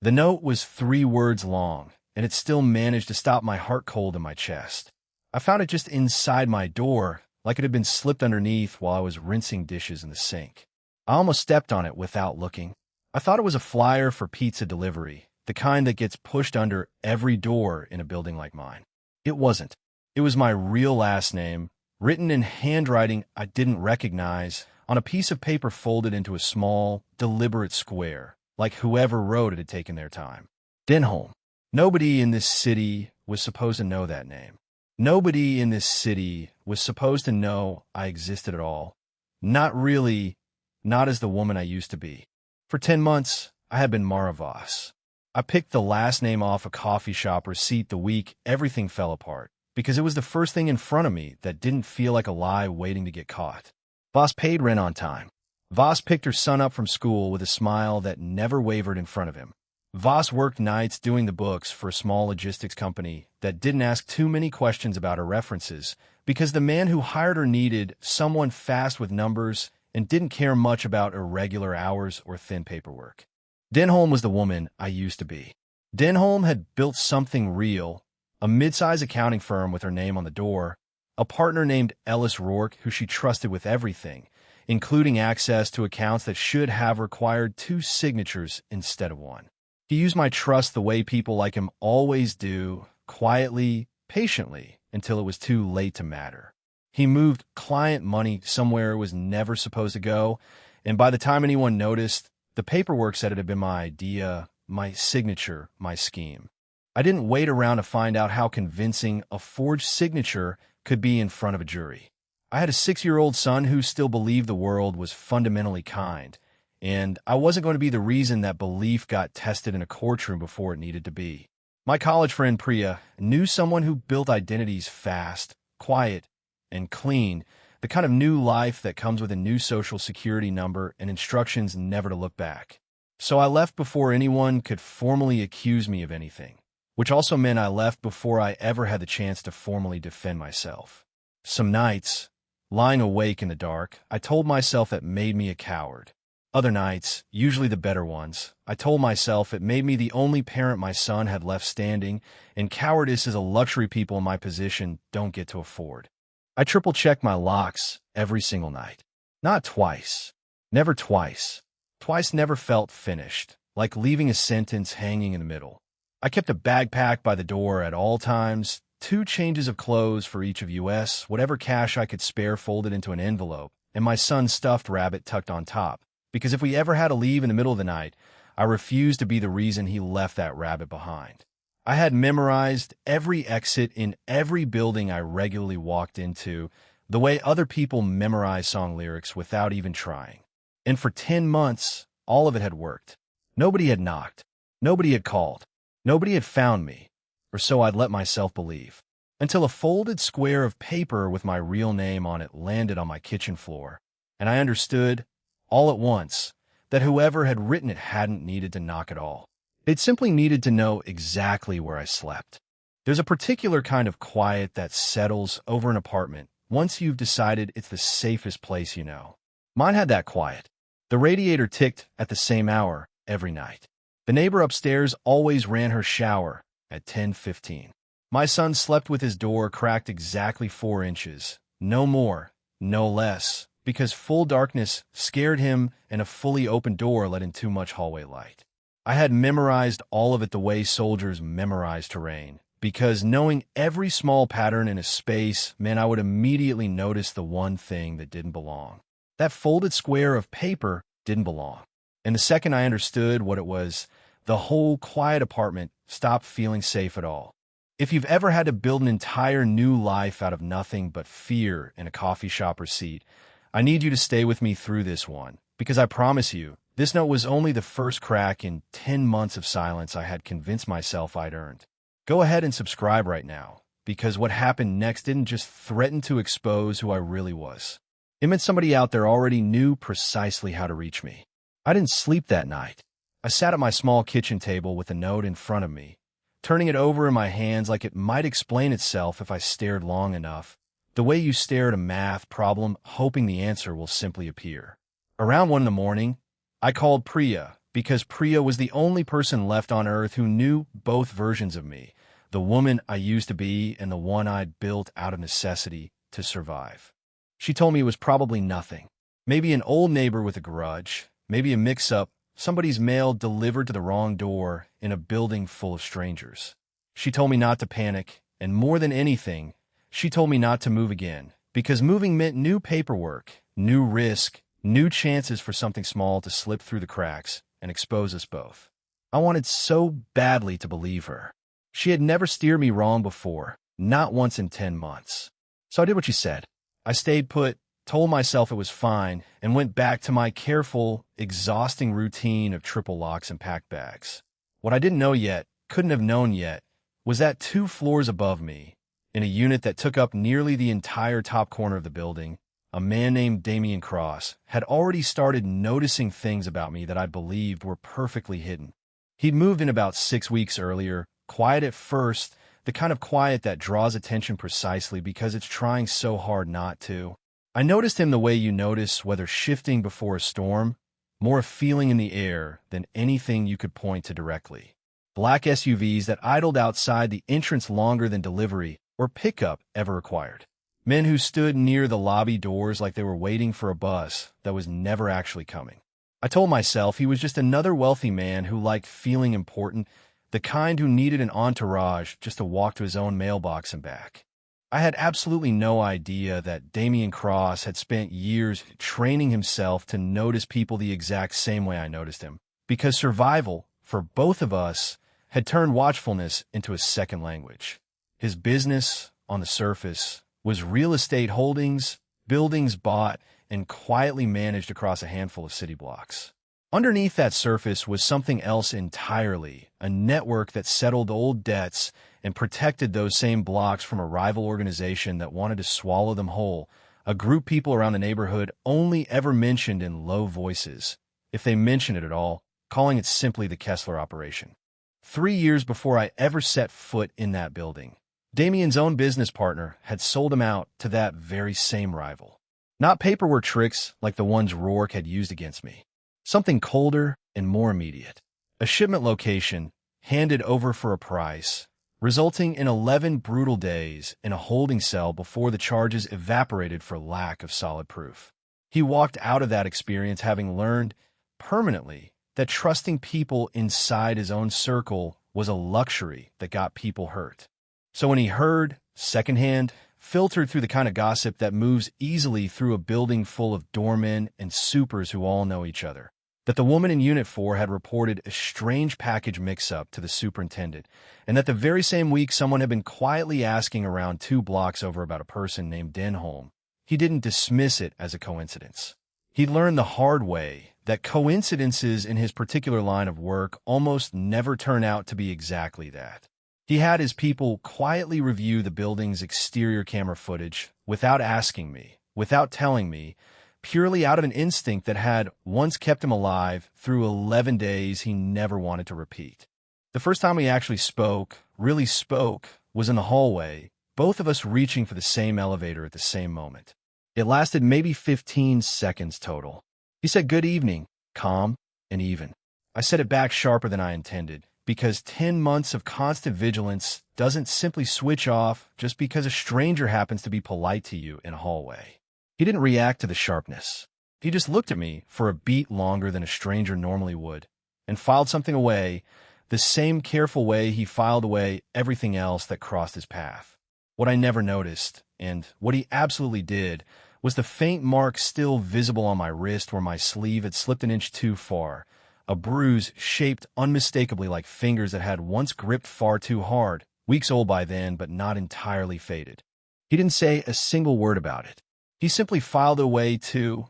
The note was 3 words long, and it still managed to stop my heart cold in my chest. I found it just inside my door, like it had been slipped underneath while I was rinsing dishes in the sink. I almost stepped on it without looking. I thought it was a flyer for pizza delivery, the kind that gets pushed under every door in a building like mine. It wasn't. It was my real last name, written in handwriting I didn't recognize, on a piece of paper folded into a small, deliberate square, like whoever wrote it had taken their time. Denholm. Nobody in this city was supposed to know that name. Nobody in this city was supposed to know I existed at all. Not really, not as the woman I used to be. For 10 months, I had been Mafia Boss. I picked the last name off a coffee shop receipt the week everything fell apart, because it was the first thing in front of me that didn't feel like a lie waiting to get caught. Voss paid rent on time. Voss picked her son up from school with a smile that never wavered in front of him. Voss worked nights doing the books for a small logistics company that didn't ask too many questions about her references, because the man who hired her needed someone fast with numbers and didn't care much about irregular hours or thin paperwork. Denholm was the woman I used to be. Denholm had built something real, a mid-size accounting firm with her name on the door, a partner named Ellis Rourke who she trusted with everything, including access to accounts that should have required 2 signatures instead of 1. He used my trust the way people like him always do, quietly, patiently, until it was too late to matter. He moved client money somewhere it was never supposed to go, and by the time anyone noticed, the paperwork said it had been my idea, my signature, my scheme. I didn't wait around to find out how convincing a forged signature could be in front of a jury. I had a 6-year-old son who still believed the world was fundamentally kind, and I wasn't going to be the reason that belief got tested in a courtroom before it needed to be. My college friend Priya knew someone who built identities fast, quiet, and clean, the kind of new life that comes with a new social security number and instructions never to look back. So I left before anyone could formally accuse me of anything, which also meant I left before I ever had the chance to formally defend myself. Some nights, lying awake in the dark, I told myself it made me a coward. Other nights, usually the better ones, I told myself it made me the only parent my son had left standing, and cowardice is a luxury people in my position don't get to afford. I triple-checked my locks every single night. Not twice. Never twice. Twice never felt finished, like leaving a sentence hanging in the middle. I kept a backpack by the door at all times, 2 changes of clothes for each of US, whatever cash I could spare folded into an envelope, and my son's stuffed rabbit tucked on top. Because if we ever had to leave in the middle of the night, I refused to be the reason he left that rabbit behind. I had memorized every exit in every building I regularly walked into, the way other people memorize song lyrics without even trying. And for 10 months, all of it had worked. Nobody had knocked. Nobody had called. Nobody had found me, or so I'd let myself believe, until a folded square of paper with my real name on it landed on my kitchen floor, and I understood, all at once, that whoever had written it hadn't needed to knock at all. They'd simply needed to know exactly where I slept. There's a particular kind of quiet that settles over an apartment once you've decided it's the safest place you know. Mine had that quiet. The radiator ticked at the same hour every night. The neighbor upstairs always ran her shower at 10:15. My son slept with his door cracked exactly 4 inches, no more, no less, because full darkness scared him and a fully open door let in too much hallway light. I had memorized all of it the way soldiers memorize terrain, because knowing every small pattern in a space meant I would immediately notice the one thing that didn't belong. That folded square of paper didn't belong. And the second I understood what it was, the whole quiet apartment stopped feeling safe at all. If you've ever had to build an entire new life out of nothing but fear in a coffee shop receipt, I need you to stay with me through this one, because I promise you, this note was only the first crack in 10 months of silence I had convinced myself I'd earned. Go ahead and subscribe right now, because what happened next didn't just threaten to expose who I really was. It meant somebody out there already knew precisely how to reach me. I didn't sleep that night. I sat at my small kitchen table with a note in front of me, turning it over in my hands like it might explain itself if I stared long enough, the way you stare at a math problem hoping the answer will simply appear. Around 1 in the morning, I called Priya, because Priya was the only person left on Earth who knew both versions of me, the woman I used to be and the one I'd built out of necessity to survive. She told me it was probably nothing. Maybe an old neighbor with a grudge, maybe a mix-up, somebody's mail delivered to the wrong door in a building full of strangers. She told me not to panic, and more than anything, she told me not to move again, because moving meant new paperwork, new risk, new chances for something small to slip through the cracks and expose us both. I wanted so badly to believe her. She had never steered me wrong before, not once in 10 months. So I did what she said. I stayed put, told myself it was fine, and went back to my careful, exhausting routine of triple locks and packed bags. What I didn't know yet, couldn't have known yet, was that 2 floors above me, in a unit that took up nearly the entire top corner of the building, a man named Damien Cross had already started noticing things about me that I believed were perfectly hidden. He'd moved in about 6 weeks earlier, quiet at first, the kind of quiet that draws attention precisely because it's trying so hard not to. I noticed him the way you notice weather shifting before a storm, more a feeling in the air than anything you could point to directly. Black SUVs that idled outside the entrance longer than delivery or pickup ever required. Men who stood near the lobby doors like they were waiting for a bus that was never actually coming. I told myself he was just another wealthy man who liked feeling important, the kind who needed an entourage just to walk to his own mailbox and back. I had absolutely no idea that Damien Cross had spent years training himself to notice people the exact same way I noticed him, because survival, for both of us, had turned watchfulness into a second language. His business, on the surface, was real estate holdings, buildings bought, and quietly managed across a handful of city blocks. Underneath that surface was something else entirely, a network that settled old debts and protected those same blocks from a rival organization that wanted to swallow them whole, a group people around the neighborhood only ever mentioned in low voices, if they mentioned it at all, calling it simply the Kessler operation. 3 years before I ever set foot in that building, Damien's own business partner had sold him out to that very same rival. Not paperwork tricks like the ones Rourke had used against me. Something colder and more immediate. A shipment location handed over for a price, resulting in 11 brutal days in a holding cell before the charges evaporated for lack of solid proof. He walked out of that experience having learned permanently that trusting people inside his own circle was a luxury that got people hurt. So when he heard, secondhand, filtered through the kind of gossip that moves easily through a building full of doormen and supers who all know each other, that the woman in Unit 4 had reported a strange package mix-up to the superintendent, and that the very same week someone had been quietly asking around 2 blocks over about a person named Denholm, he didn't dismiss it as a coincidence. He learned the hard way that coincidences in his particular line of work almost never turn out to be exactly that. He had his people quietly review the building's exterior camera footage without asking me, without telling me, purely out of an instinct that had once kept him alive through 11 days he never wanted to repeat. The first time we actually spoke, really spoke, was in the hallway, both of us reaching for the same elevator at the same moment. It lasted maybe 15 seconds total. He said good evening, calm and even. I said it back sharper than I intended, because 10 months of constant vigilance doesn't simply switch off just because a stranger happens to be polite to you in a hallway. He didn't react to the sharpness. He just looked at me for a beat longer than a stranger normally would, and filed something away, the same careful way he filed away everything else that crossed his path. What I never noticed, and what he absolutely did, was the faint mark still visible on my wrist where my sleeve had slipped an inch too far, a bruise shaped unmistakably like fingers that had once gripped far too hard, weeks old by then but not entirely faded. He didn't say a single word about it. He simply filed away to,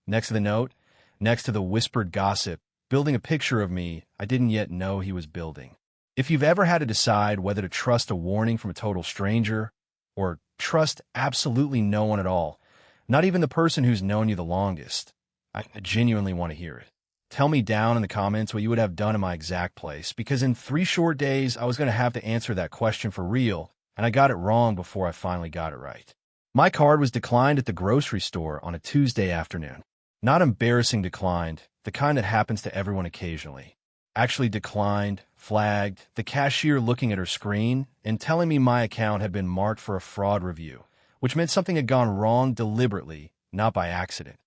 next to the note, next to the whispered gossip, building a picture of me I didn't yet know he was building. If you've ever had to decide whether to trust a warning from a total stranger, or trust absolutely no one at all, not even the person who's known you the longest, I genuinely want to hear it. Tell me down in the comments what you would have done in my exact place, because in 3 short days, I was going to have to answer that question for real, and I got it wrong before I finally got it right. My card was declined at the grocery store on a Tuesday afternoon. Not embarrassing declined, the kind that happens to everyone occasionally. Actually declined, flagged, the cashier looking at her screen and telling me my account had been marked for a fraud review, which meant something had gone wrong deliberately, not by accident.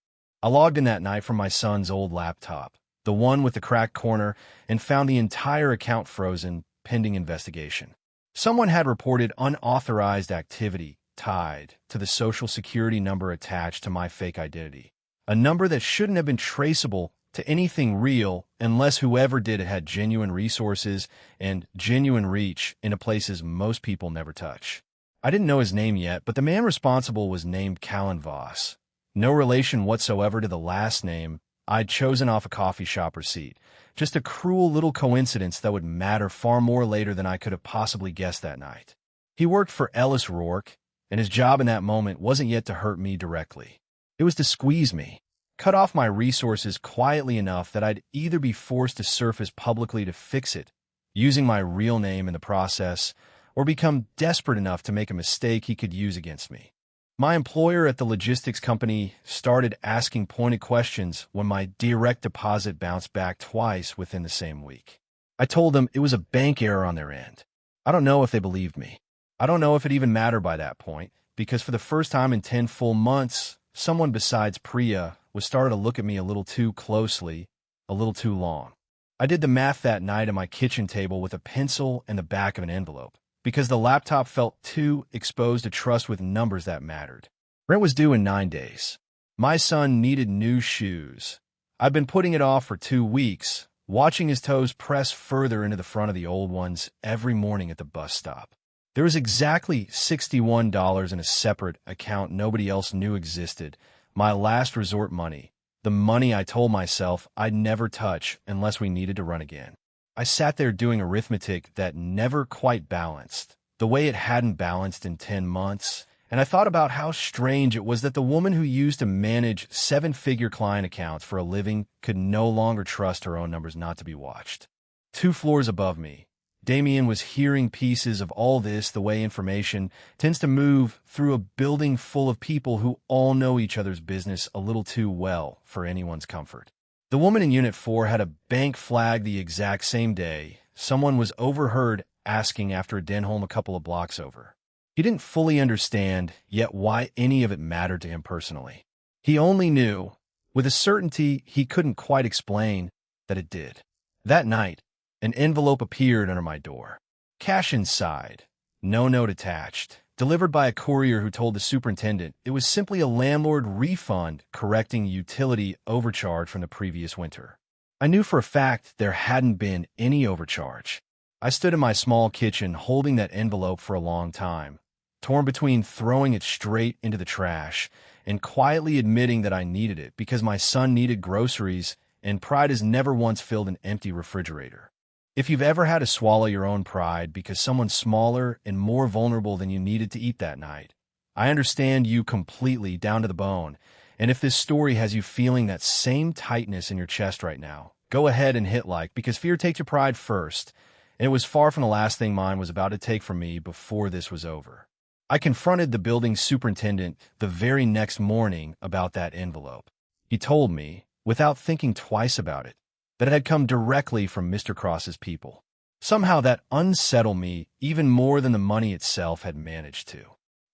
I logged in that night from my son's old laptop, the one with the cracked corner, and found the entire account frozen, pending investigation. Someone had reported unauthorized activity tied to the social security number attached to my fake identity, a number that shouldn't have been traceable to anything real unless whoever did it had genuine resources and genuine reach into places most people never touch. I didn't know his name yet, but the man responsible was named Callan Voss. No relation whatsoever to the last name I'd chosen off a coffee shop receipt. Just a cruel little coincidence that would matter far more later than I could have possibly guessed that night. He worked for Ellis Rourke, and his job in that moment wasn't yet to hurt me directly. It was to squeeze me, cut off my resources quietly enough that I'd either be forced to surface publicly to fix it, using my real name in the process, or become desperate enough to make a mistake he could use against me. My employer at the logistics company started asking pointed questions when my direct deposit bounced back twice within the same week. I told them it was a bank error on their end. I don't know if they believed me. I don't know if it even mattered by that point, because for the first time in 10 full months, someone besides Priya was starting to look at me a little too closely, a little too long. I did the math that night at my kitchen table with a pencil and the back of an envelope, because the laptop felt too exposed to trust with numbers that mattered. Rent was due in 9 days. My son needed new shoes. I'd been putting it off for 2 weeks, watching his toes press further into the front of the old ones every morning at the bus stop. There was exactly $61 in a separate account nobody else knew existed, my last resort money, the money I told myself I'd never touch unless we needed to run again. I sat there doing arithmetic that never quite balanced, the way it hadn't balanced in 10 months, and I thought about how strange it was that the woman who used to manage 7-figure client accounts for a living could no longer trust her own numbers not to be watched. 2 floors above me, Damien was hearing pieces of all this the way information tends to move through a building full of people who all know each other's business a little too well for anyone's comfort. The woman in Unit 4 had a bank flag the exact same day. Someone was overheard asking after a den home a couple of blocks over. He didn't fully understand yet why any of it mattered to him personally. He only knew, with a certainty he couldn't quite explain, that it did. That night, an envelope appeared under my door. Cash inside, no note attached, delivered by a courier who told the superintendent it was simply a landlord refund correcting utility overcharge from the previous winter. I knew for a fact there hadn't been any overcharge. I stood in my small kitchen holding that envelope for a long time, torn between throwing it straight into the trash and quietly admitting that I needed it because my son needed groceries and pride has never once filled an empty refrigerator. If you've ever had to swallow your own pride because someone's smaller and more vulnerable than you needed to eat that night, I understand you completely down to the bone, and if this story has you feeling that same tightness in your chest right now, go ahead and hit like because fear takes your pride first, and it was far from the last thing mine was about to take from me before this was over. I confronted the building superintendent the very next morning about that envelope. He told me, without thinking twice about it, that it had come directly from Mr. Cross's people. Somehow that unsettled me even more than the money itself had managed to.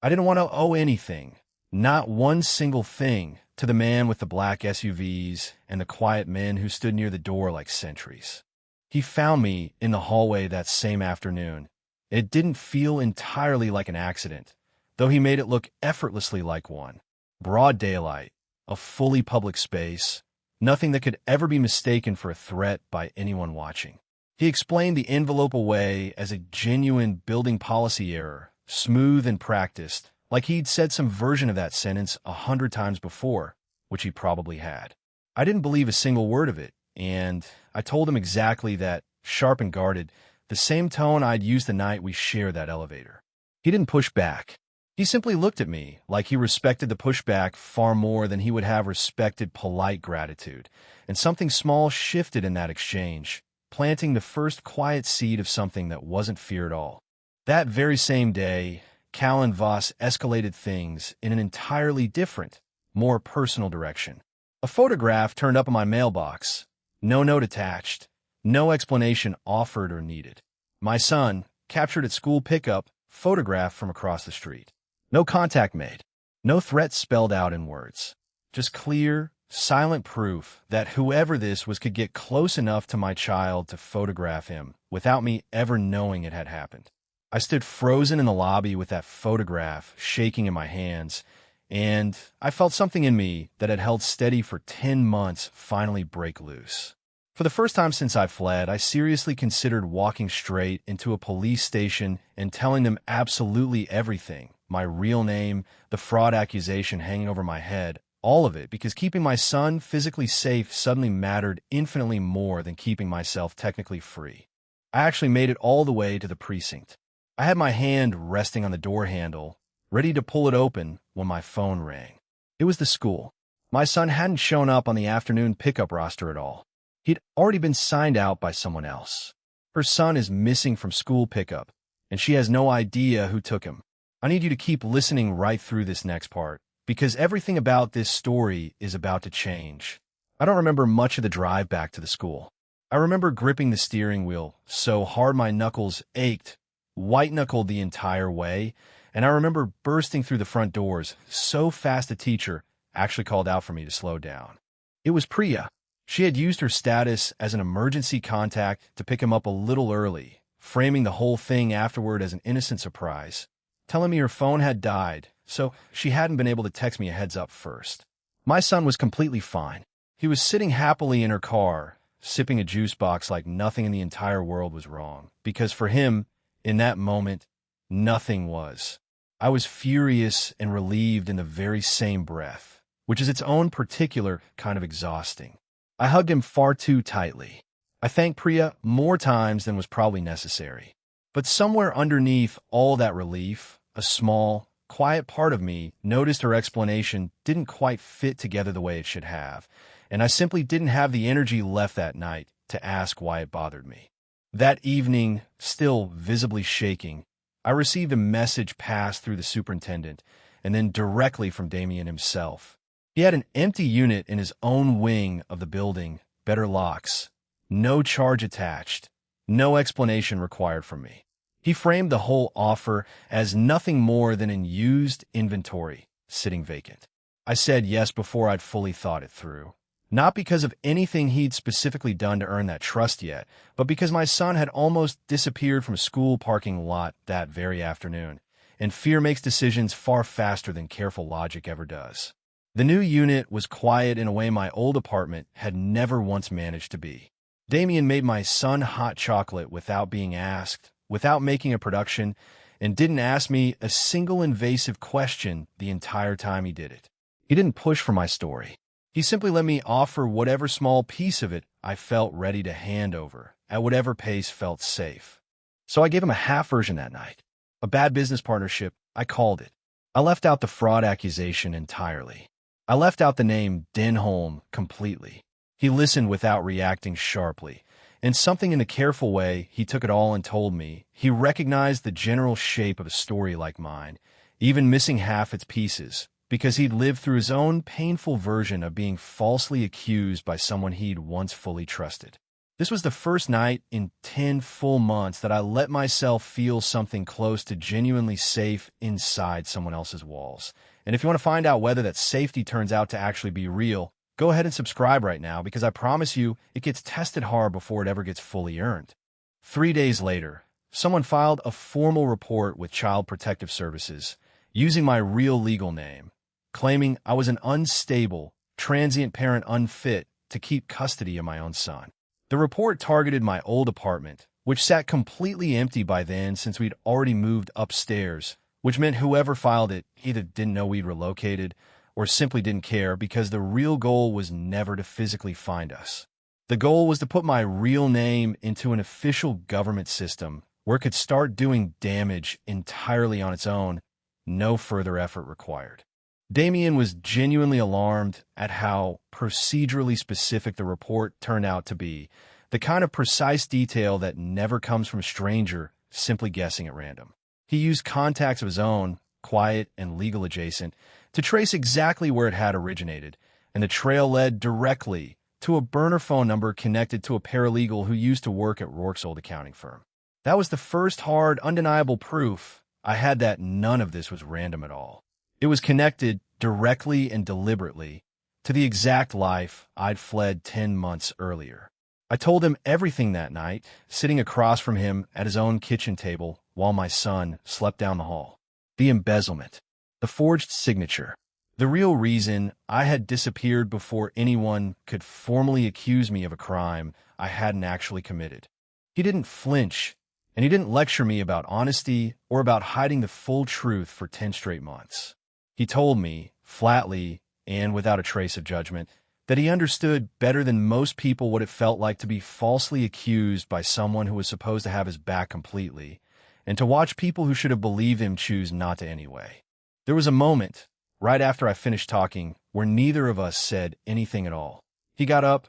I didn't want to owe anything, not one single thing, to the man with the black SUVs and the quiet men who stood near the door like sentries. He found me in the hallway that same afternoon. It didn't feel entirely like an accident, though he made it look effortlessly like one. Broad daylight, a fully public space, nothing that could ever be mistaken for a threat by anyone watching. He explained the envelope away as a genuine building policy error, smooth and practiced, like he'd said some version of that sentence 100 times before, which he probably had. I didn't believe a single word of it, and I told him exactly that, sharp and guarded, the same tone I'd used the night we shared that elevator. He didn't push back. He simply looked at me like he respected the pushback far more than he would have respected polite gratitude, and something small shifted in that exchange, planting the first quiet seed of something that wasn't fear at all. That very same day, Callan Voss escalated things in an entirely different, more personal direction. A photograph turned up in my mailbox. No note attached. No explanation offered or needed. My son, captured at school pickup, photographed from across the street. No contact made. No threat spelled out in words. Just clear, silent proof that whoever this was could get close enough to my child to photograph him without me ever knowing it had happened. I stood frozen in the lobby with that photograph shaking in my hands, and I felt something in me that had held steady for 10 months finally break loose. For the first time since I fled, I seriously considered walking straight into a police station and telling them absolutely everything. My real name, the fraud accusation hanging over my head, all of it, because keeping my son physically safe suddenly mattered infinitely more than keeping myself technically free. I actually made it all the way to the precinct. I had my hand resting on the door handle, ready to pull it open when my phone rang. It was the school. My son hadn't shown up on the afternoon pickup roster at all. He'd already been signed out by someone else. Her son is missing from school pickup, and she has no idea who took him. I need you to keep listening right through this next part, because everything about this story is about to change. I don't remember much of the drive back to the school. I remember gripping the steering wheel so hard my knuckles ached, white-knuckled the entire way, and I remember bursting through the front doors so fast a teacher actually called out for me to slow down. It was Priya. She had used her status as an emergency contact to pick him up a little early, framing the whole thing afterward as an innocent surprise, telling me her phone had died, so she hadn't been able to text me a heads up first. My son was completely fine. He was sitting happily in her car, sipping a juice box like nothing in the entire world was wrong, because for him, in that moment, nothing was. I was furious and relieved in the very same breath, which is its own particular kind of exhausting. I hugged him far too tightly. I thanked Priya more times than was probably necessary. But somewhere underneath all that relief, a small, quiet part of me noticed her explanation didn't quite fit together the way it should have, and I simply didn't have the energy left that night to ask why it bothered me. That evening, still visibly shaking, I received a message passed through the superintendent and then directly from Damien himself. He had an empty unit in his own wing of the building, better locks, no charge attached, no explanation required from me. He framed the whole offer as nothing more than an used inventory sitting vacant. I said yes before I'd fully thought it through. Not because of anything he'd specifically done to earn that trust yet, but because my son had almost disappeared from a school parking lot that very afternoon, and fear makes decisions far faster than careful logic ever does. The new unit was quiet in a way my old apartment had never once managed to be. Damien made my son hot chocolate without being asked, without making a production, and didn't ask me a single invasive question the entire time he did it. He didn't push for my story. He simply let me offer whatever small piece of it I felt ready to hand over, at whatever pace felt safe. So I gave him a half version that night. A bad business partnership, I called it. I left out the fraud accusation entirely. I left out the name Denholm completely. He listened without reacting sharply, and something in the careful way he took it all and told me, he recognized the general shape of a story like mine, even missing half its pieces, because he'd lived through his own painful version of being falsely accused by someone he'd once fully trusted. This was the first night in 10 full months that I let myself feel something close to genuinely safe inside someone else's walls. And if you want to find out whether that safety turns out to actually be real, go ahead and subscribe right now, because I promise you it gets tested hard before it ever gets fully earned. 3 days later, someone filed a formal report with Child Protective Services using my real legal name, claiming I was an unstable, transient parent unfit to keep custody of my own son. The report targeted my old apartment, which sat completely empty by then since we'd already moved upstairs, which meant whoever filed it either didn't know we'd relocated or simply didn't care, because the real goal was never to physically find us. The goal was to put my real name into an official government system where it could start doing damage entirely on its own, no further effort required. Damien was genuinely alarmed at how procedurally specific the report turned out to be, the kind of precise detail that never comes from a stranger simply guessing at random. He used contacts of his own, quiet and legal adjacent, to trace exactly where it had originated, and the trail led directly to a burner phone number connected to a paralegal who used to work at Rourke's old accounting firm. That was the first hard, undeniable proof I had that none of this was random at all. It was connected directly and deliberately to the exact life I'd fled 10 months earlier. I told him everything that night, sitting across from him at his own kitchen table while my son slept down the hall. The embezzlement, the forged signature, the real reason I had disappeared before anyone could formally accuse me of a crime I hadn't actually committed. He didn't flinch, and he didn't lecture me about honesty or about hiding the full truth for 10 straight months. He told me, flatly and without a trace of judgment, that he understood better than most people what it felt like to be falsely accused by someone who was supposed to have his back completely, and to watch people who should have believed him choose not to anyway. There was a moment, right after I finished talking, where neither of us said anything at all. He got up,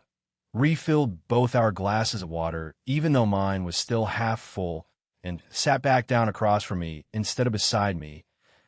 refilled both our glasses of water, even though mine was still half full, and sat back down across from me instead of beside me,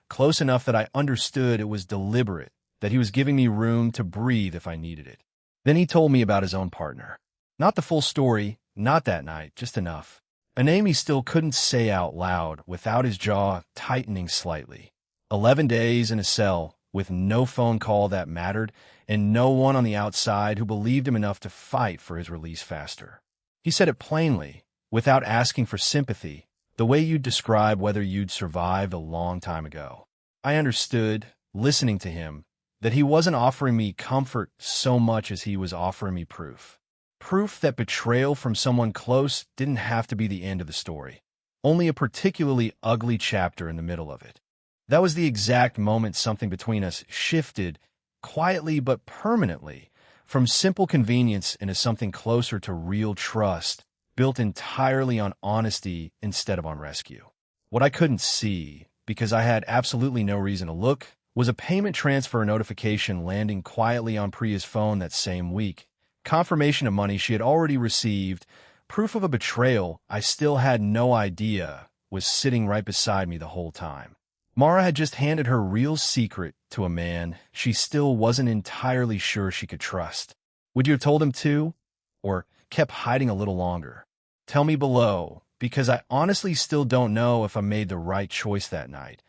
close enough that I understood it was deliberate, that he was giving me room to breathe if I needed it. Then he told me about his own partner. Not the full story, not that night, just enough. A name he still couldn't say out loud without his jaw tightening slightly. 11 days in a cell, with no phone call that mattered, and no one on the outside who believed him enough to fight for his release faster. He said it plainly, without asking for sympathy, the way you'd describe whether you'd survived a long time ago. I understood, listening to him, that he wasn't offering me comfort so much as he was offering me proof. Proof that betrayal from someone close didn't have to be the end of the story, only a particularly ugly chapter in the middle of it. That was the exact moment something between us shifted, quietly but permanently, from simple convenience into something closer to real trust, built entirely on honesty instead of on rescue. What I couldn't see, because I had absolutely no reason to look, was a payment transfer notification landing quietly on Priya's phone that same week. Confirmation of money she had already received, proof of a betrayal I still had no idea was sitting right beside me the whole time. Mara had just handed her real secret to a man she still wasn't entirely sure she could trust. Would you have told him too? Or kept hiding a little longer? Tell me below, because I honestly still don't know if I made the right choice that night,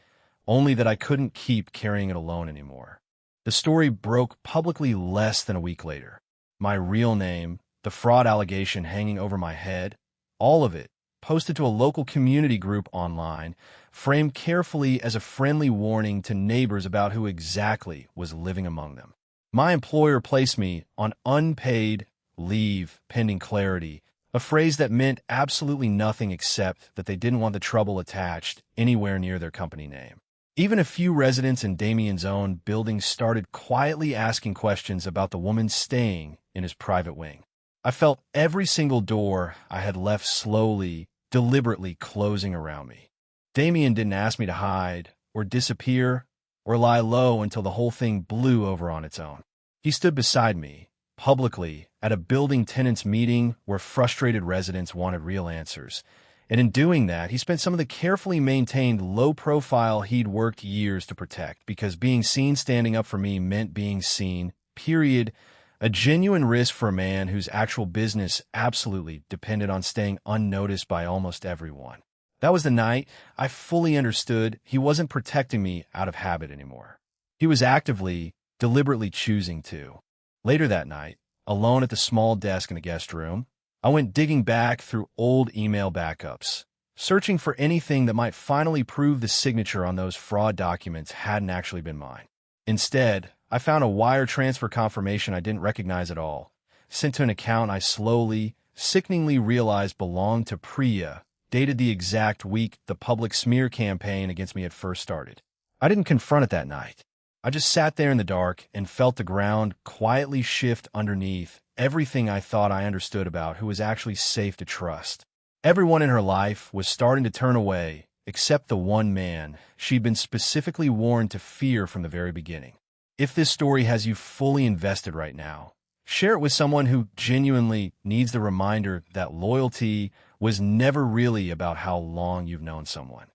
only that I couldn't keep carrying it alone anymore. The story broke publicly less than a week later. My real name, the fraud allegation hanging over my head, all of it, posted to a local community group online, framed carefully as a friendly warning to neighbors about who exactly was living among them. My employer placed me on unpaid leave pending clarity, a phrase that meant absolutely nothing except that they didn't want the trouble attached anywhere near their company name. Even a few residents in Damien's own building started quietly asking questions about the woman staying in his private wing. I felt every single door I had left slowly, deliberately closing around me. Damien didn't ask me to hide, or disappear, or lie low until the whole thing blew over on its own. He stood beside me, publicly, at a building tenants meeting where frustrated residents wanted real answers. And in doing that, he spent some of the carefully maintained low profile he'd worked years to protect, because being seen standing up for me meant being seen, period. A genuine risk for a man whose actual business absolutely depended on staying unnoticed by almost everyone. That was the night I fully understood he wasn't protecting me out of habit anymore. He was actively, deliberately choosing to. Later that night, alone at the small desk in the guest room, I went digging back through old email backups, searching for anything that might finally prove the signature on those fraud documents hadn't actually been mine. Instead, I found a wire transfer confirmation I didn't recognize at all, sent to an account I slowly, sickeningly realized belonged to Priya, dated the exact week the public smear campaign against me had first started. I didn't confront it that night. I just sat there in the dark and felt the ground quietly shift underneath everything I thought I understood about who was actually safe to trust. Everyone in her life was starting to turn away, except the one man she'd been specifically warned to fear from the very beginning. If this story has you fully invested right now, share it with someone who genuinely needs the reminder that loyalty was never really about how long you've known someone.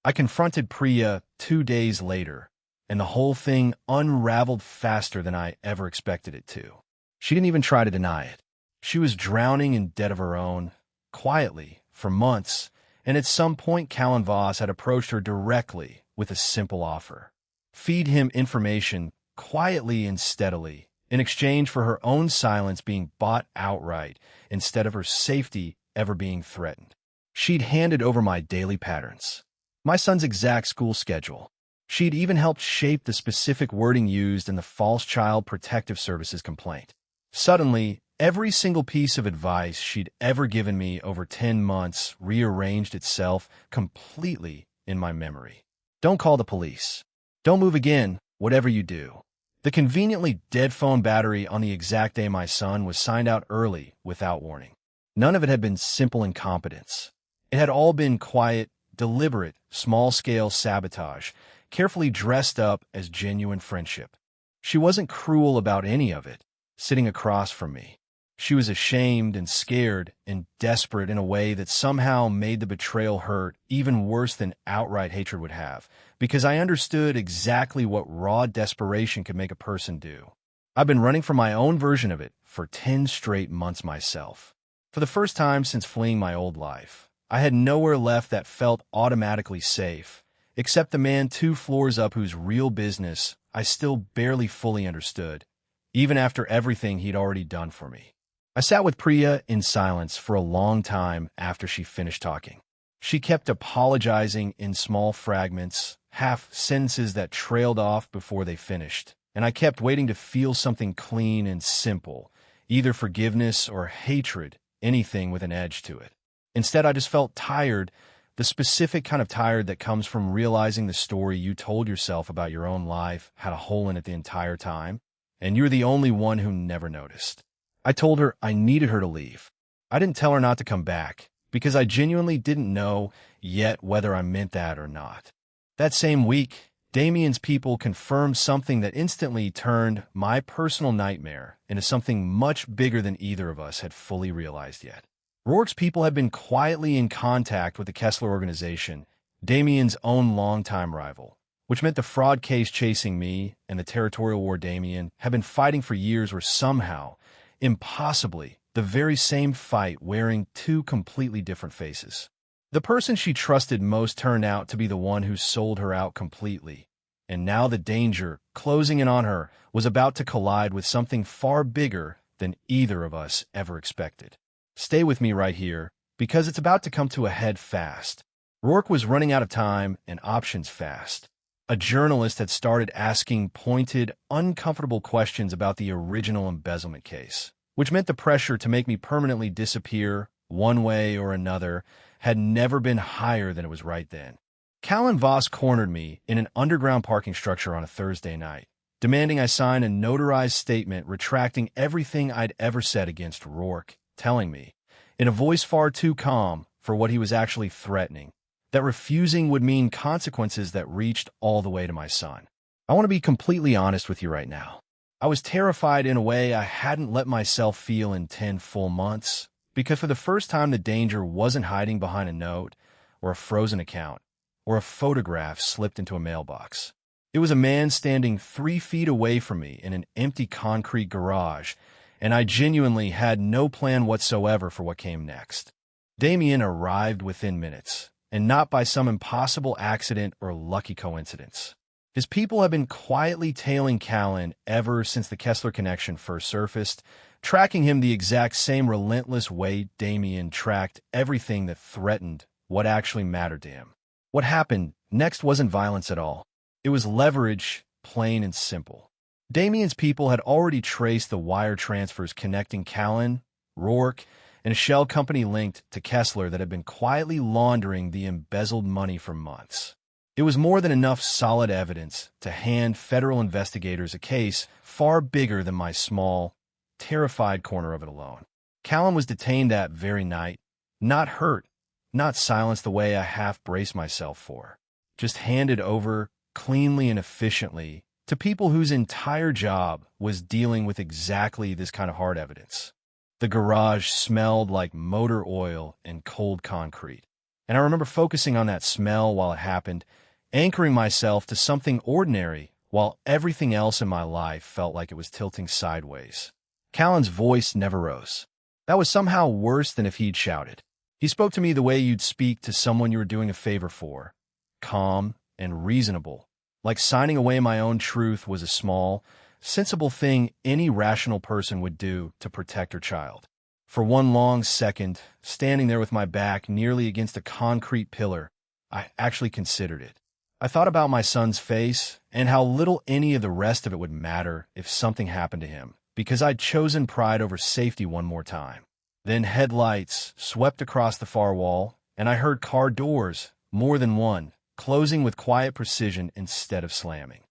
I confronted Priya 2 days later, and the whole thing unraveled faster than I ever expected it to. She didn't even try to deny it. She was drowning in debt of her own, quietly, for months, and at some point Callan Voss had approached her directly with a simple offer. Feed him information quietly and steadily, in exchange for her own silence being bought outright instead of her safety ever being threatened. She'd handed over my daily patterns, my son's exact school schedule. She'd even helped shape the specific wording used in the False Child Protective Services complaint. Suddenly, every single piece of advice she'd ever given me over 10 months rearranged itself completely in my memory. Don't call the police. Don't move again, whatever you do. The conveniently dead phone battery on the exact day my son was signed out early without warning. None of it had been simple incompetence. It had all been quiet, deliberate, small-scale sabotage, carefully dressed up as genuine friendship. She wasn't cruel about any of it, sitting across from me. She was ashamed and scared and desperate in a way that somehow made the betrayal hurt even worse than outright hatred would have, because I understood exactly what raw desperation could make a person do. I've been running from my own version of it for 10 straight months myself. For the first time since fleeing my old life, I had nowhere left that felt automatically safe, except the man 2 floors up whose real business I still barely fully understood, even after everything he'd already done for me. I sat with Priya in silence for a long time after she finished talking. She kept apologizing in small fragments, half sentences that trailed off before they finished, and I kept waiting to feel something clean and simple, either forgiveness or hatred, anything with an edge to it. Instead, I just felt tired, the specific kind of tired that comes from realizing the story you told yourself about your own life had a hole in it the entire time, and you're the only one who never noticed. I told her I needed her to leave. I didn't tell her not to come back, because I genuinely didn't know yet whether I meant that or not. That same week, Damien's people confirmed something that instantly turned my personal nightmare into something much bigger than either of us had fully realized yet. Rourke's people had been quietly in contact with the Kessler organization, Damien's own longtime rival, which meant the fraud case chasing me and the territorial war Damien had been fighting for years were somehow, impossibly, the very same fight wearing 2 completely different faces. The person she trusted most turned out to be the one who sold her out completely, and now the danger closing in on her was about to collide with something far bigger than either of us ever expected. Stay with me right here, because it's about to come to a head fast. Rourke was running out of time and options fast. A journalist had started asking pointed, uncomfortable questions about the original embezzlement case, which meant the pressure to make me permanently disappear, one way or another, had never been higher than it was right then. Callan Voss cornered me in an underground parking structure on a Thursday night, demanding I sign a notarized statement retracting everything I'd ever said against Rourke, telling me, in a voice far too calm for what he was actually threatening, that refusing would mean consequences that reached all the way to my son. I want to be completely honest with you right now. I was terrified in a way I hadn't let myself feel in 10 full months, because for the first time the danger wasn't hiding behind a note, or a frozen account, or a photograph slipped into a mailbox. It was a man standing 3 feet away from me in an empty concrete garage, and I genuinely had no plan whatsoever for what came next. Damien arrived within minutes, and not by some impossible accident or lucky coincidence. His people have been quietly tailing Callan ever since the Kessler connection first surfaced, tracking him the exact same relentless way Damien tracked everything that threatened what actually mattered to him. What happened next wasn't violence at all. It was leverage, plain and simple. Damien's people had already traced the wire transfers connecting Callan, Rourke, and a shell company linked to Kessler that had been quietly laundering the embezzled money for months. It was more than enough solid evidence to hand federal investigators a case far bigger than my small, terrified corner of it alone. Callan was detained that very night, not hurt, not silenced the way I half-braced myself for, just handed over cleanly and efficiently to people whose entire job was dealing with exactly this kind of hard evidence. The garage smelled like motor oil and cold concrete, and I remember focusing on that smell while it happened, anchoring myself to something ordinary while everything else in my life felt like it was tilting sideways. Callan's voice never rose. That was somehow worse than if he'd shouted. He spoke to me the way you'd speak to someone you were doing a favor for, calm and reasonable, like signing away my own truth was a small, sensible thing any rational person would do to protect her child. For one long second, standing there with my back nearly against a concrete pillar, I actually considered it. I thought about my son's face and how little any of the rest of it would matter if something happened to him, because I'd chosen pride over safety one more time. Then headlights swept across the far wall, and I heard car doors, more than one, closing with quiet precision instead of slamming.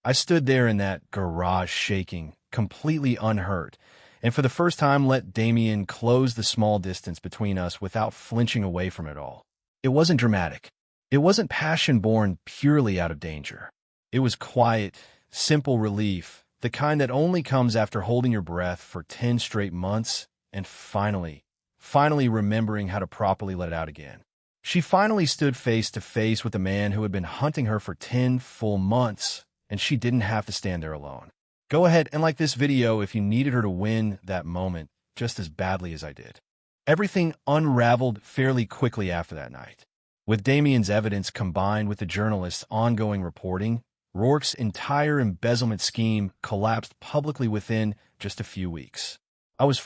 I stood there in that garage shaking, completely unhurt, and for the first time let Damien close the small distance between us without flinching away from it all. It wasn't dramatic. It wasn't passion born purely out of danger. It was quiet, simple relief, the kind that only comes after holding your breath for 10 straight months and finally remembering how to properly let it out again. She finally stood face to face with a man who had been hunting her for 10 full months, and she didn't have to stand there alone. Go ahead and like this video if you needed her to win that moment just as badly as I did. Everything unraveled fairly quickly after that night. With Damien's evidence combined with the journalist's ongoing reporting, Rourke's entire embezzlement scheme collapsed publicly within just a few weeks. I was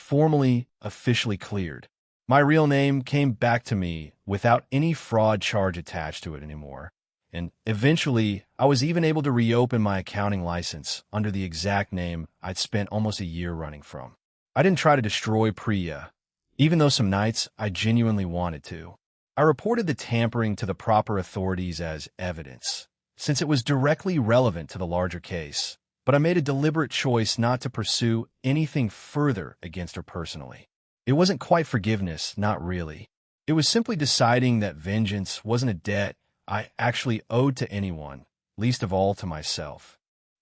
officially cleared. My real name came back to me without any fraud charge attached to it anymore, and eventually I was even able to reopen my accounting license under the exact name I'd spent almost a year running from. I didn't try to destroy Priya, even though some nights I genuinely wanted to. I reported the tampering to the proper authorities as evidence, since it was directly relevant to the larger case, but I made a deliberate choice not to pursue anything further against her personally. It wasn't quite forgiveness, not really. It was simply deciding that vengeance wasn't a debt I actually owed to anyone, least of all to myself.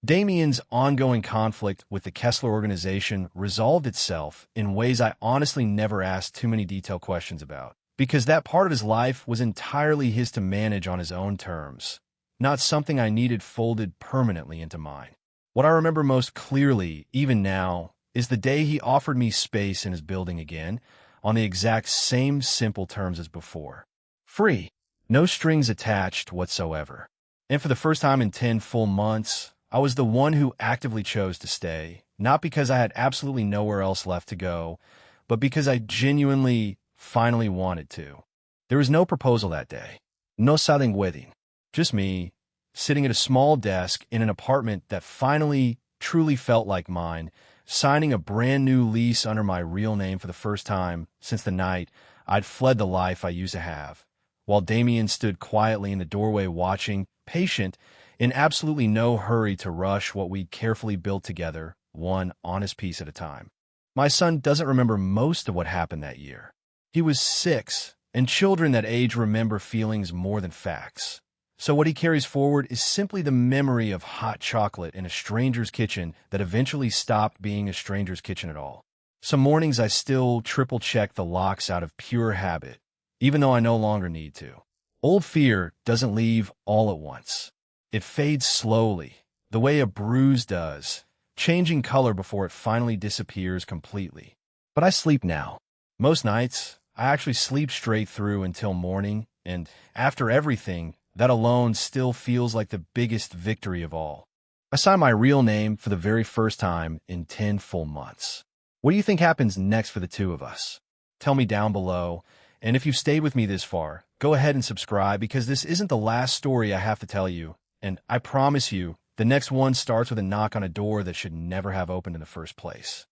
Damien's ongoing conflict with the Kessler organization resolved itself in ways I honestly never asked too many detailed questions about, because that part of his life was entirely his to manage on his own terms, not something I needed folded permanently into mine. What I remember most clearly, even now, is the day he offered me space in his building again, on the exact same simple terms as before. Free. No strings attached whatsoever. And for the first time in 10 full months, I was the one who actively chose to stay, not because I had absolutely nowhere else left to go, but because I genuinely, finally wanted to. There was no proposal that day. No sudden wedding. Just me, sitting at a small desk in an apartment that finally, truly felt like mine, signing a brand new lease under my real name for the first time since the night I'd fled the life I used to have, while Damien stood quietly in the doorway watching, patient, in absolutely no hurry to rush what we'd carefully built together, one honest piece at a time. My son doesn't remember most of what happened that year. He was 6, and children that age remember feelings more than facts. So what he carries forward is simply the memory of hot chocolate in a stranger's kitchen that eventually stopped being a stranger's kitchen at all. Some mornings I still triple-check the locks out of pure habit, even though I no longer need to. Old fear doesn't leave all at once. It fades slowly, the way a bruise does, changing color before it finally disappears completely. But I sleep now. Most nights, I actually sleep straight through until morning, and after everything, that alone still feels like the biggest victory of all. I signed my real name for the very first time in 10 full months. What do you think happens next for the two of us? Tell me down below, and if you've stayed with me this far, go ahead and subscribe because this isn't the last story I have to tell you, and I promise you, the next one starts with a knock on a door that should never have opened in the first place.